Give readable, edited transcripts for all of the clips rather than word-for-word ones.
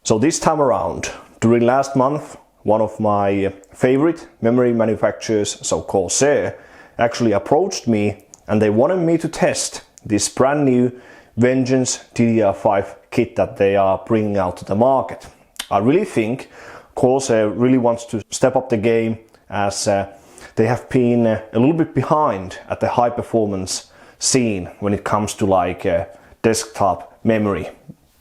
So this time around, during last month, one of my favorite memory manufacturers, so Corsair, actually approached me and they wanted me to test this brand new Vengeance DDR5 kit that they are bringing out to the market. I really think Corsair really wants to step up the game, as they have been a little bit behind at the high performance scene when it comes to like desktop memory.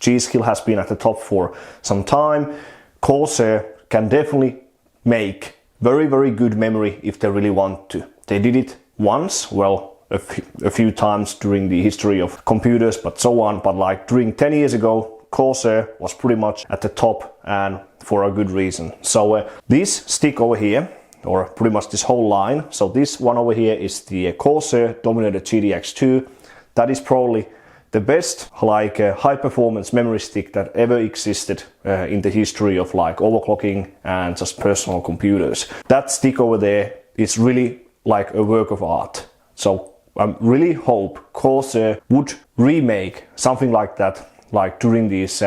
G.skill has been at the top for some time. Corsair can definitely make very good memory if they really want to. They did it once, well, a few times during the history of computers, but so on. But like during 10 years ago, Corsair was pretty much at the top, and for a good reason. So this stick over here, or pretty much this whole line, so this one over here is the Corsair Dominator GTX 2. That is probably the best like high performance memory stick that ever existed in the history of like overclocking and just personal computers. That stick over there is really like a work of art. So I really hope Corsair would remake something like that, like during these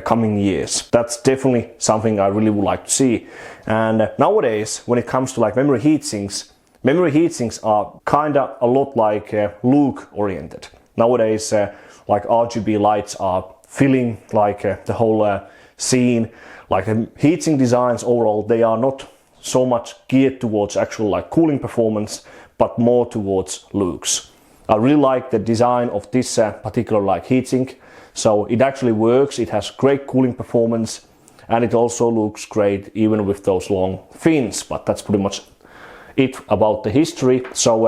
coming years. That's definitely something I really would like to see. And nowadays, when it comes to like memory heatsinks are kinda a lot like look oriented. Nowadays, like RGB lights are filling like the whole scene. Like heatsink designs overall, they are not so much geared towards actual like cooling performance, but more towards looks. I really like the design of this particular like heatsink. So it actually works, it has great cooling performance, and it also looks great even with those long fins. But that's pretty much it about the history. So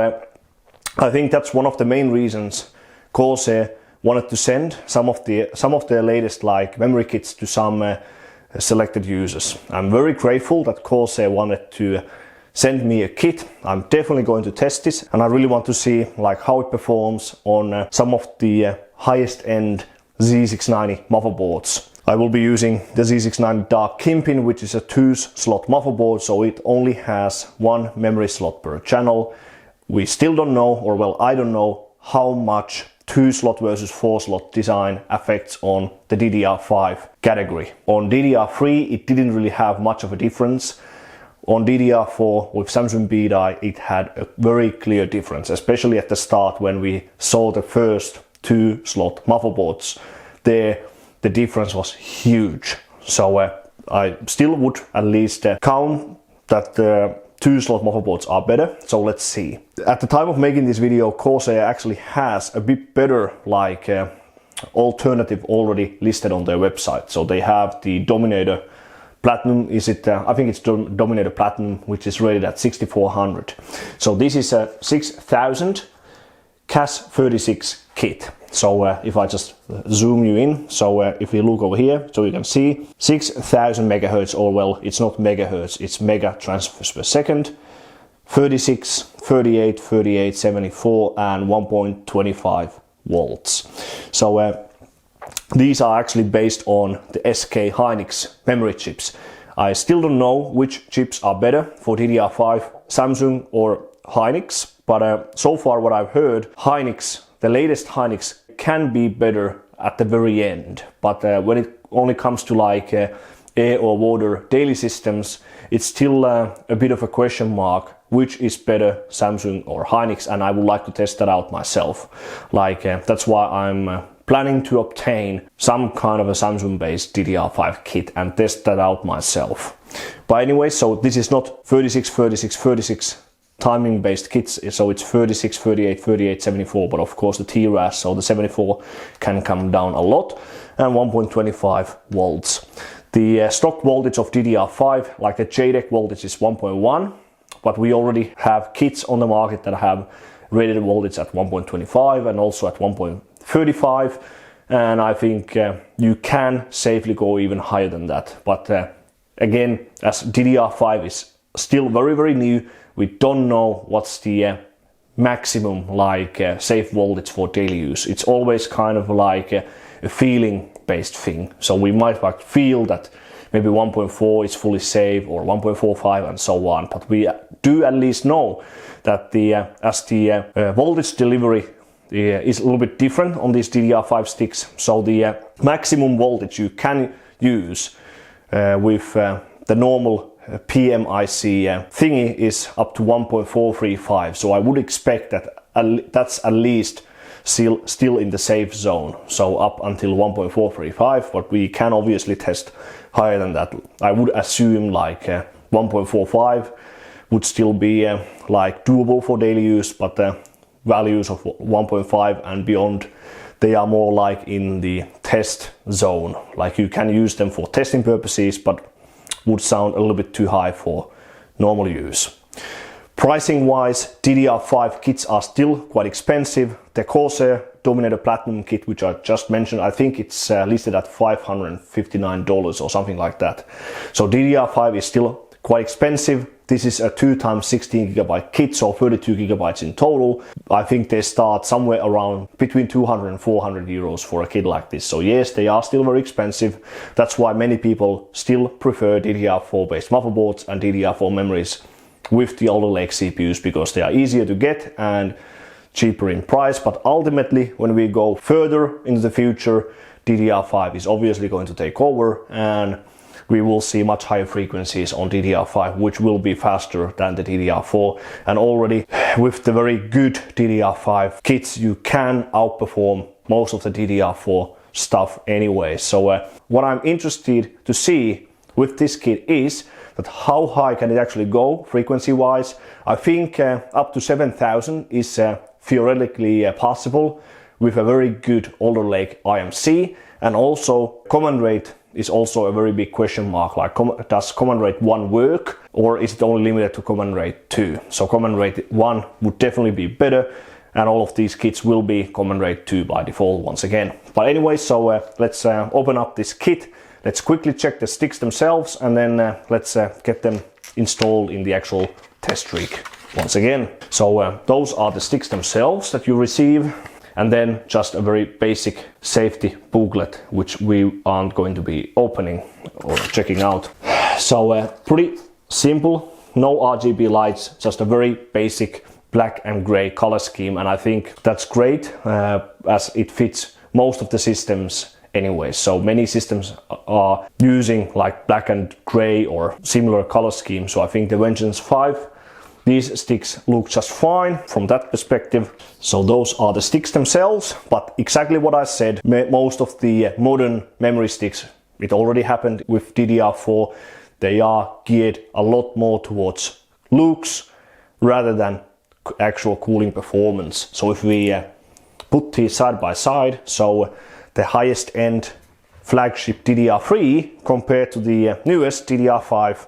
I think that's one of the main reasons Corsair wanted to send some of their latest like memory kits to some selected users. I'm very grateful that Corsair wanted to send me a kit. I'm definitely going to test this, and I really want to see like how it performs on some of the highest end Z690 motherboards. I will be using the Z690 DARK Kingpin, which is a 2-slot motherboard, so it only has 1 memory slot per channel. We still don't know, or well, I don't know how much 2-slot versus 4-slot design affects on the DDR5 category. On DDR3 it didn't really have much of a difference. On DDR4 with Samsung B-Die it had a very clear difference, especially at the start when we saw the first 2-slot motherboards. There the difference was huge. So I still would at least count that the 2-slot motherboards are better, so let's see. At the time of making this video, Corsair actually has a bit better like alternative already listed on their website. So they have the Dominator Platinum, I think it's Dominator Platinum, which is rated at 6400. So this is a 6000 CAS 36 kit. So if I just zoom you in, so if we look over here, so you can see 6000 megahertz, or well, it's not megahertz, it's mega transfers per second, 36, 38, 38, 74 and 1.25 volts. So these are actually based on the SK Hynix memory chips. I still don't know which chips are better for DDR5, Samsung or Hynix, but so far what I've heard, Hynix, the latest Hynix can be better at the very end. But when it only comes to like air or water daily systems, it's still a bit of a question mark which is better, Samsung or Hynix, and I would like to test that out myself. Like that's why I'm planning to obtain some kind of a Samsung based DDR5 kit and test that out myself. But anyway, so this is not 36, 36, 36 timing based kits, so it's 36, 38, 38, 74, but of course the TRAS, so the 74 can come down a lot, and 1.25 volts. The stock voltage of DDR5, like the JDEC voltage, is 1.1, but we already have kits on the market that have rated voltage at 1.25 and also at 1.35, and I think you can safely go even higher than that. But again, as DDR5 is still very new, we don't know what's the maximum like safe voltage for daily use. It's always kind of like a feeling based thing. So we might like feel that maybe 1.4 is fully safe or 1.45 and so on. But we do at least know that as the voltage delivery is a little bit different on these DDR5 sticks. So the maximum voltage you can use with the normal PMIC thingy is up to 1.435, so I would expect that that's at least still in the safe zone, so up until 1.435, but we can obviously test higher than that. I would assume like 1.45 would still be like doable for daily use, but values of 1.5 and beyond, they are more like in the test zone. Like you can use them for testing purposes, but would sound a little bit too high for normal use. Pricing wise, DDR5 kits are still quite expensive. The Corsair Dominator Platinum kit, which I just mentioned, I think it's listed at $559 or something like that. So DDR5 is still quite expensive. This is a 2x16GB kit, so 32GB in total. I think they start somewhere around between 200 and 400 euros for a kit like this. So yes, they are still very expensive. That's why many people still prefer DDR4 based motherboards and DDR4 memories with the Alder Lake CPUs, because they are easier to get and cheaper in price. But ultimately, when we go further into the future, DDR5 is obviously going to take over, and we will see much higher frequencies on DDR5, which will be faster than the DDR4. And already with the very good DDR5 kits, you can outperform most of the DDR4 stuff anyway. So what I'm interested to see with this kit is that how high can it actually go frequency wise. I think up to 7000 is theoretically possible with a very good Alder Lake IMC, and also command rate is also a very big question mark. Like, does command rate 1 work, or is it only limited to command rate 2? So command rate 1 would definitely be better, and all of these kits will be command rate 2 by default once again. But anyway, so let's open up this kit. Let's quickly check the sticks themselves, and then let's get them installed in the actual test rig once again. So those are the sticks themselves that you receive, and then just a very basic safety booklet, which we aren't going to be opening or checking out. So pretty simple, no RGB lights, just a very basic black and gray color scheme, and I think that's great as it fits most of the systems anyway. So many systems are using like black and gray or similar color scheme, so I think the Vengeance 5, these sticks look just fine from that perspective. So those are the sticks themselves, but exactly what I said, most of the modern memory sticks, it already happened with DDR4, they are geared a lot more towards looks rather than actual cooling performance. So if we put these side by side, so the highest end flagship DDR3 compared to the newest DDR5,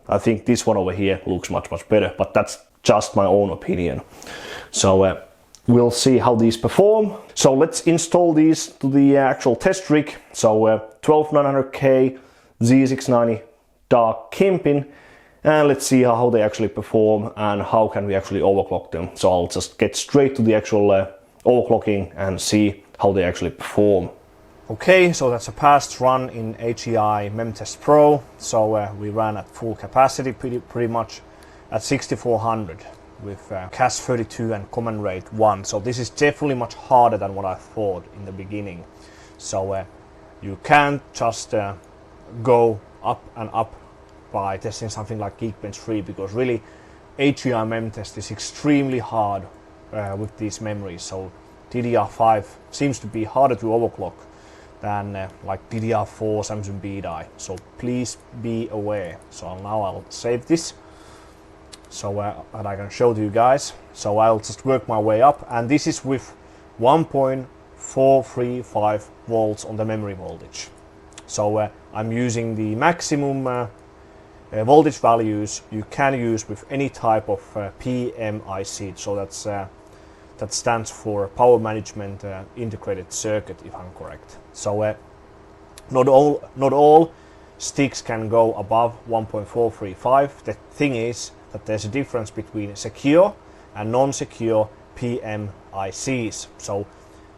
I think this one over here looks much better, but that's just my own opinion. So we'll see how these perform. So let's install these to the actual test rig. So 12900K Z690 DARK Kingpin, and let's see how they actually perform and how can we actually overclock them. So I'll just get straight to the actual overclocking and see how they actually perform. Okay, so that's a past run in HEI MemTest Pro. So we ran at full capacity, pretty much at 6400 with CAS31 and command rate 1. So this is definitely much harder than what I thought in the beginning. So you can't just go up and up by testing something like Geekbench 3, because really HEI MemTest is extremely hard with these memories. So DDR5 seems to be harder to overclock than like DDR4 Samsung B-Die. So please be aware. So now I'll save this so that I can show to you guys. So I'll just work my way up, and this is with 1.435 volts on the memory voltage. So I'm using the maximum voltage values you can use with any type of PMIC. So that's that stands for Power Management Integrated Circuit, if I'm correct. So not all sticks can go above 1.435. The thing is that there's a difference between secure and non-secure PMICs. So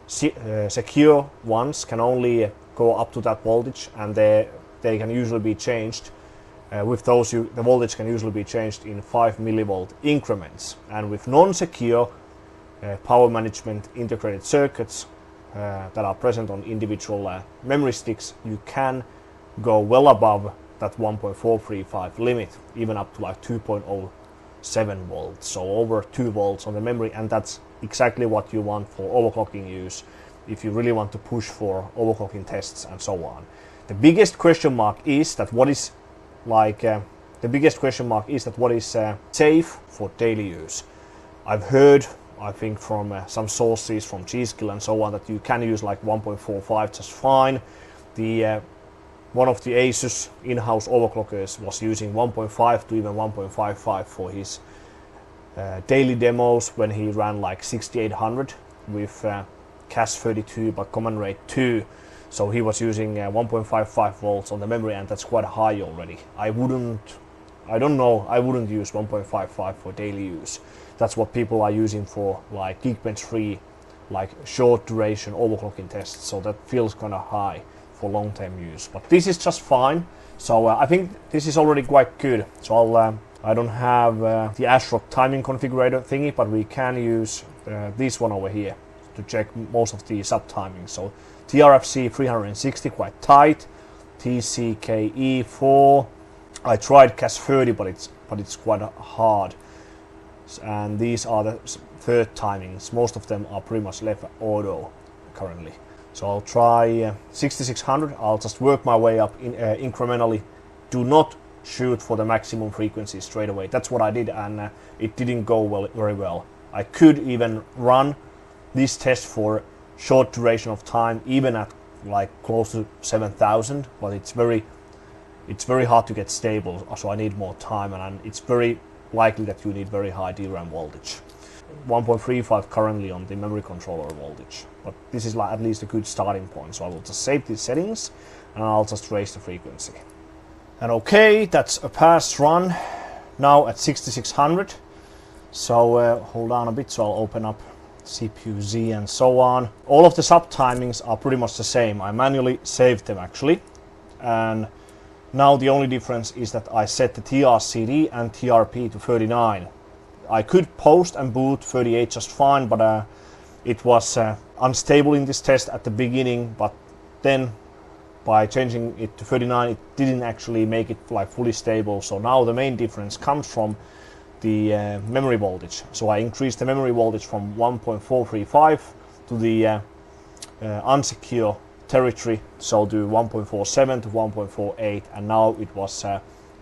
secure ones can only go up to that voltage, and they can usually be changed. With those, the voltage can usually be changed in 5 millivolt increments. And with non-secure power management integrated circuits that are present on individual memory sticks, you can go well above that 1.435 limit, even up to like 2.07 volts, so over 2 volts on the memory, and that's exactly what you want for overclocking use if you really want to push for overclocking tests and so on. The biggest question mark is that what is safe for daily use. I've heard, I think from some sources from g.skill and so on, that you can use like 1.45 just fine. One of the Asus in-house overclockers was using 1.5 to even 1.55 for his daily demos when he ran like 6800 with CAS32 but command rate 2. So he was using 1.55 volts on the memory, and that's quite high already. I wouldn't use 1.55 for daily use. That's what people are using for like Geekbench 3, like short duration overclocking tests. So that feels kind of high for long-term use, but this is just fine. So I think this is already quite good. So I don't have the ASRock timing configurator thingy, but we can use this one over here to check most of the sub timings. So TRFC 360 quite tight, TCKE 4. I tried CAS30, but it's quite hard. And these are the third timings. Most of them are pretty much left auto currently. So I'll try 6600. I'll just work my way up incrementally. Do not shoot for the maximum frequency straight away. That's what I did, and it didn't go very well. I could even run this test for short duration of time, even at like close to 7000, but it's very hard to get stable. So I need more time, and it's very likely that you need very high DRAM voltage. 1.35 currently on the memory controller voltage, but this is like at least a good starting point. So I will just save these settings and I'll just raise the frequency. And okay, that's a past run now at 6600. So hold on a bit, so I'll open up CPU Z and so on. All of the sub timings are pretty much the same. I manually saved them actually, and now the only difference is that I set the TRCD and TRP to 39. I could post and boot 38 just fine, but it was unstable in this test at the beginning, but then by changing it to 39 it didn't actually make it like fully stable. So now the main difference comes from the memory voltage. So I increased the memory voltage from 1.435 to the unsecure territory, so to 1.47 to 1.48, and now it was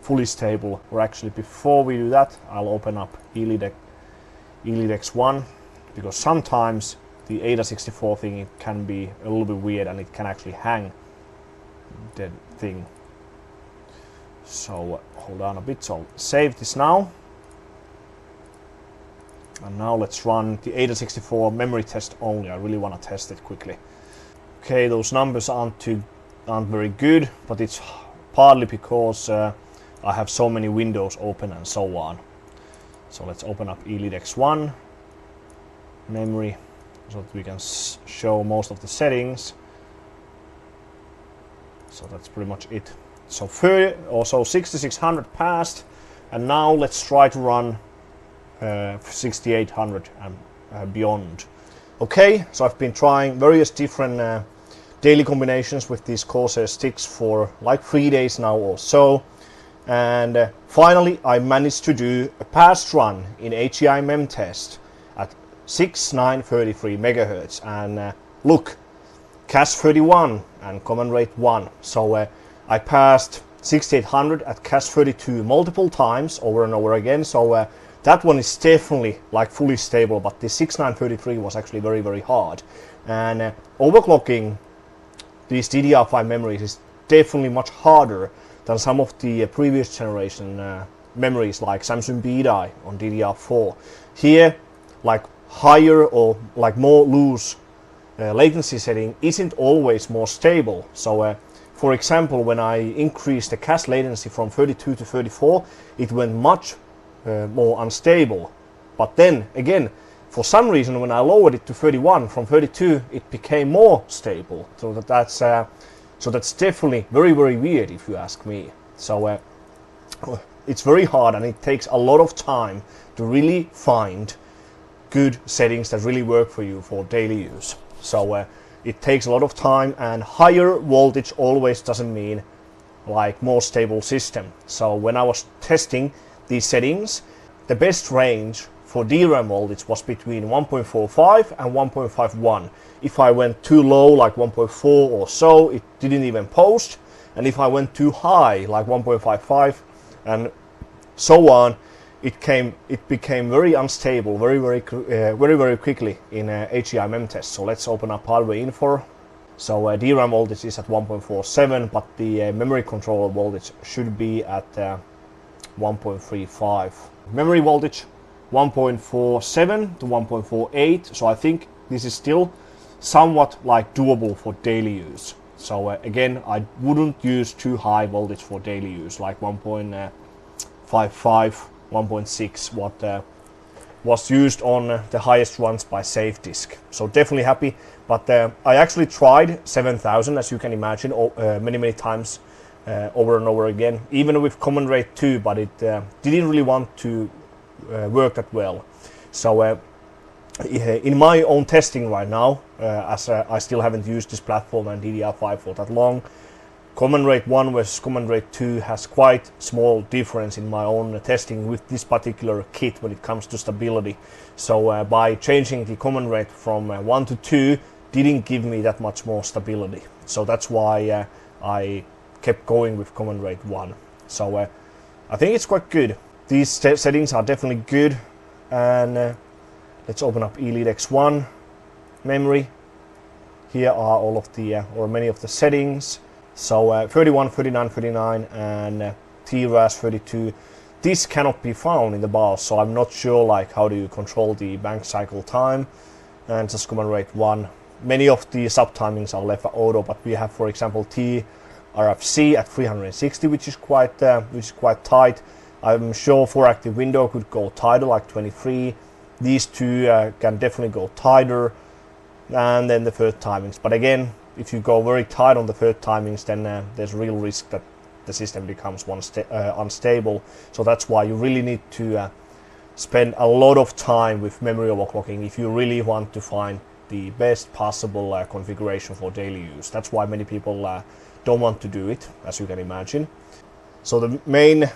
fully stable. Or actually, before we do that, I'll open up ELIDX1, because sometimes the AIDA64 thing, it can be a little bit weird and it can actually hang the thing. So hold on a bit, so I'll save this now. And now let's run the AIDA64 memory test only. I really want to test it quickly. Okay, those numbers aren't very good, but it's partly because I have so many windows open and so on. So let's open up ELIDX1 memory so that we can show most of the settings. So that's pretty much it. So also 6600 passed, and now let's try to run 6800 and beyond. Okay, so I've been trying various different daily combinations with these Corsair sticks for like 3 days now or so, and finally I managed to do a past run in HEI mem test at 6933 megahertz, and look, CAS31 and command rate 1. So I passed 6800 at CAS32 multiple times over and over again. So that one is definitely like fully stable, but the 6933 was actually very hard. And overclocking these DDR5 memories is definitely much harder than some of the previous generation memories like Samsung BDI on DDR4. Here, like higher or like more loose latency setting isn't always more stable. So for example, when I increased the CAS latency from 32 to 34, it went much more unstable. But then again, for some reason, when I lowered it to 31 from 32, it became more stable. So that's definitely very weird if you ask me. So it's very hard, and it takes a lot of time to really find good settings that really work for you for daily use. So it takes a lot of time, and higher voltage always doesn't mean like more stable system. So when I was testing these settings, the best range for DRAM voltage was between 1.45 and 1.51. If I went too low, like 1.4 or so, it didn't even post. And if I went too high, like 1.55 and so on, it became very unstable very quickly in HEIMM test. So let's open up hardware info. So DRAM voltage is at 1.47, but the memory controller voltage should be at 1.35. Memory voltage 1.47 to 1.48. So I think this is still somewhat like doable for daily use. So again, I wouldn't use too high voltage for daily use, like 1.55, 1.6, what was used on the highest runs by SafeDisk. So definitely happy. But I actually tried 7000, as you can imagine, many times over and over again, even with command rate 2, but it didn't really want to work that well. So in my own testing right now, as I still haven't used this platform and DDR5 for that long, command rate 1 versus command rate 2 has quite small difference in my own testing with this particular kit when it comes to stability. So by changing the command rate from 1 to 2 didn't give me that much more stability. So that's why I kept going with command rate 1. So I think it's quite good. These settings are definitely good. And let's open up Elite X1 memory. Here are all of the or many of the settings. So 31, 39, 39 and TRAS 32. This cannot be found in the BIOS, so I'm not sure like how do you control the bank cycle time. And just command rate 1. Many of the sub-timings are left auto, but we have, for example, TRFC at 360, which is quite tight. I'm sure 4-active window could go tighter, like 23. These two can definitely go tighter. And then the third timings. But again, if you go very tight on the third timings, then there's real risk that the system becomes unstable. So that's why you really need to spend a lot of time with memory overclocking if you really want to find the best possible configuration for daily use. That's why many people don't want to do it, as you can imagine. So the main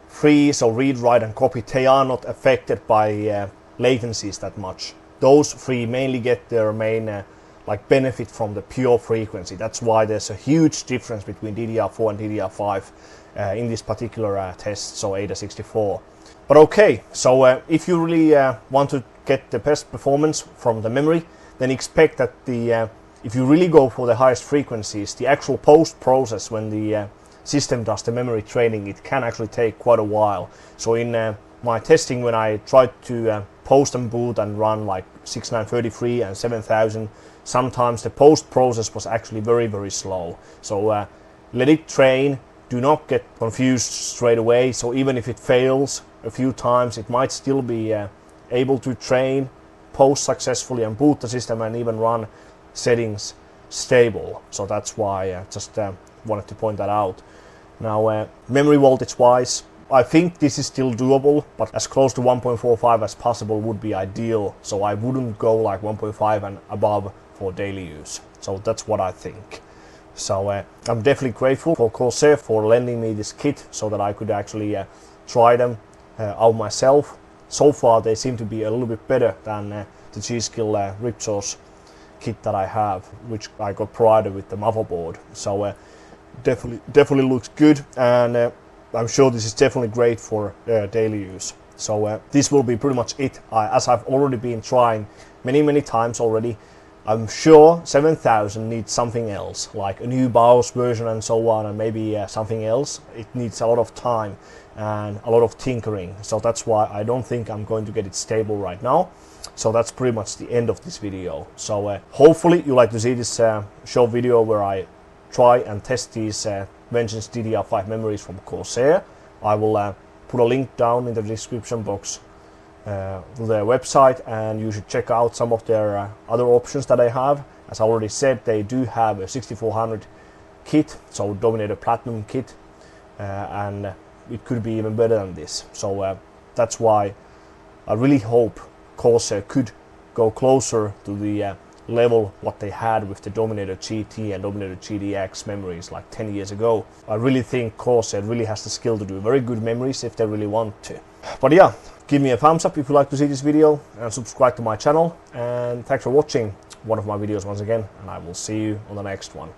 three, so read, write and copy, they are not affected by latencies that much. Those three mainly get their main like benefit from the pure frequency. That's why there's a huge difference between DDR4 and DDR5 in this particular test, so ADA64. But okay, so if you really want to get the best performance from the memory, then expect that if you really go for the highest frequencies, the actual post-process when the system does the memory training, it can actually take quite a while. So in my testing, when I tried to post and boot and run like 6933 and 7000, sometimes the post process was actually very slow. So let it train, do not get confused straight away. So even if it fails a few times, it might still be able to train, post successfully and boot the system and even run settings stable. So that's why I just wanted to point that out. Now memory voltage wise, I think this is still doable, but as close to 1.45 as possible would be ideal. So I wouldn't go like 1.5 and above for daily use. So that's what I think. So I'm definitely grateful for Corsair for lending me this kit so that I could actually try them out myself. So far they seem to be a little bit better than the G.skill ripsource kit that I have, which I got provided with the motherboard. So definitely looks good, and I'm sure this is definitely great for daily use. So this will be pretty much it. As I've already been trying many times already, I'm sure 7000 needs something else, like a new BIOS version and so on, and maybe something else. It needs a lot of time and a lot of tinkering. So that's why I don't think I'm going to get it stable right now. So that's pretty much the end of this video. So hopefully you like to see this short video where I try and test these Vengeance DDR5 memories from Corsair. I will put a link down in the description box to their website, and you should check out some of their other options that they have. As I already said, they do have a 6400 kit, so Dominator Platinum kit, and it could be even better than this. So that's why I really hope Corsair could go closer to the level what they had with the Dominator GT and Dominator GTX memories like 10 years ago. I really think Corsair really has the skill to do very good memories if they really want to. But yeah, give me a thumbs up if you like to see this video and subscribe to my channel, and thanks for watching one of my videos once again, and I will see you on the next one.